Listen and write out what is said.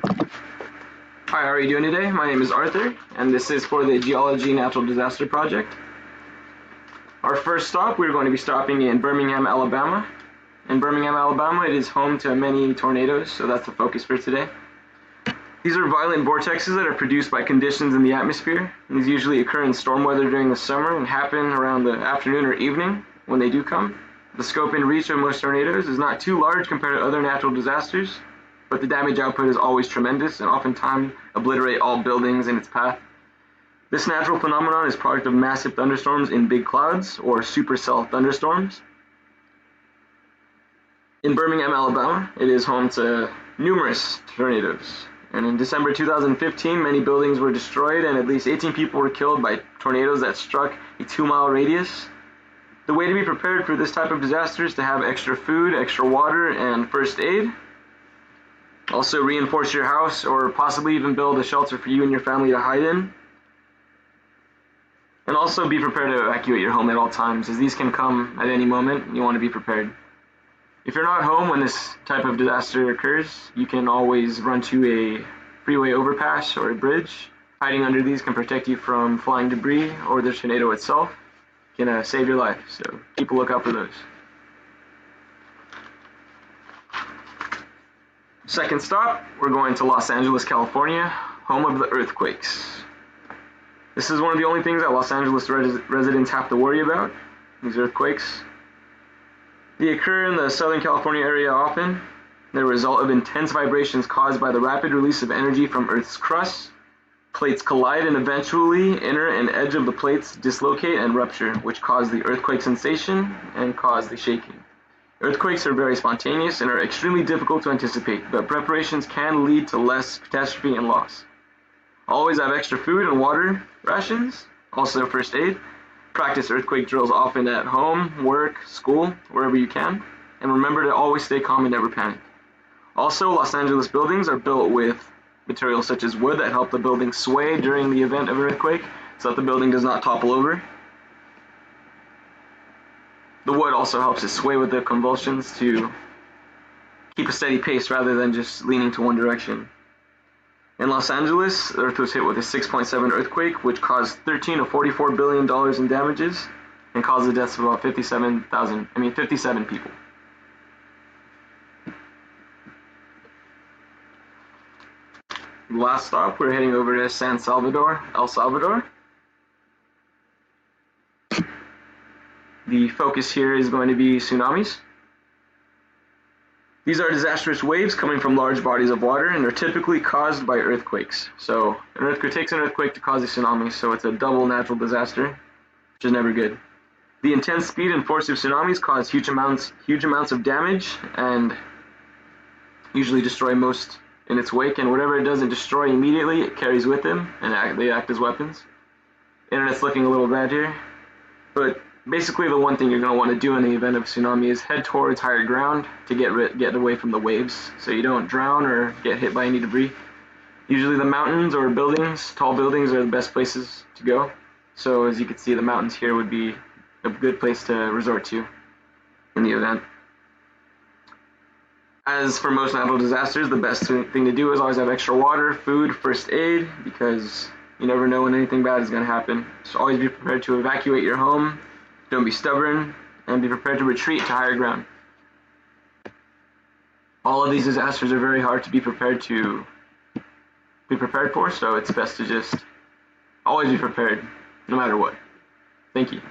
Hi, how are you doing today? My name is Arthur, and this is for the Geology Natural Disaster Project. Our first stop, we're going to be stopping in Birmingham, Alabama. In Birmingham, Alabama, it is home to many tornadoes, so that's the focus for today. These are violent vortexes that are produced by conditions in the atmosphere. These usually occur in storm weather during the summer and happen around the afternoon or evening when they do come. The scope and reach of most tornadoes is not too large compared to other natural disasters, but the damage output is always tremendous and oftentimes obliterate all buildings in its path. This natural phenomenon is product of massive thunderstorms in big clouds or supercell thunderstorms. In Birmingham, Alabama, it is home to numerous tornadoes. And in December 2015, many buildings were destroyed and at least 18 people were killed by tornadoes that struck a 2-mile radius. The way to be prepared for this type of disaster is to have extra food, extra water, and first aid. Also reinforce your house or possibly even build a shelter for you and your family to hide in. And also be prepared to evacuate your home at all times, as these can come at any moment and you want to be prepared. If you're not home when this type of disaster occurs, you can always run to a freeway overpass or a bridge. Hiding under these can protect you from flying debris or the tornado itself. It can save your life, so keep a lookout for those. Second stop, we're going to Los Angeles, California, home of the earthquakes. This is one of the only things that Los Angeles residents have to worry about, these earthquakes. They occur in the Southern California area often. They're a result of intense vibrations caused by the rapid release of energy from Earth's crust. Plates collide and eventually inner and edge of the plates dislocate and rupture, which cause the earthquake sensation and cause the shaking. Earthquakes are very spontaneous and are extremely difficult to anticipate, but preparations can lead to less catastrophe and loss. Always have extra food and water rations, also first aid. Practice earthquake drills often at home, work, school, wherever you can. And remember to always stay calm and never panic. Also, Los Angeles buildings are built with materials such as wood that help the building sway during the event of an earthquake so that the building does not topple over. The wood also helps it sway with the convulsions to keep a steady pace rather than just leaning to one direction. In Los Angeles, the Earth was hit with a 6.7 earthquake, which caused $13 to $44 billion in damages and caused the deaths of about 57 people. Last stop, we're heading over to San Salvador, El Salvador. The focus here is going to be tsunamis. These are disastrous waves coming from large bodies of water and are typically caused by earthquakes. So an earthquake takes an earthquake to cause a tsunami, so it's a double natural disaster, which is never good. The intense speed and force of tsunamis cause huge amounts of damage and usually destroy most in its wake, and whatever it doesn't destroy immediately, it carries with them, and they act as weapons. Internet's looking a little bad here, but basically the one thing you're going to want to do in the event of a tsunami is head towards higher ground to get away from the waves so you don't drown or get hit by any debris. Usually the mountains or buildings, tall buildings, are the best places to go. So as you can see, the mountains here would be a good place to resort to in the event. As for most natural disasters, the best thing to do is always have extra water, food, first aid, because you never know when anything bad is going to happen. So always be prepared to evacuate your home. Don't be stubborn, and be prepared to retreat to higher ground. All of these disasters are very hard to be prepared for, so it's best to just always be prepared, no matter what. Thank you.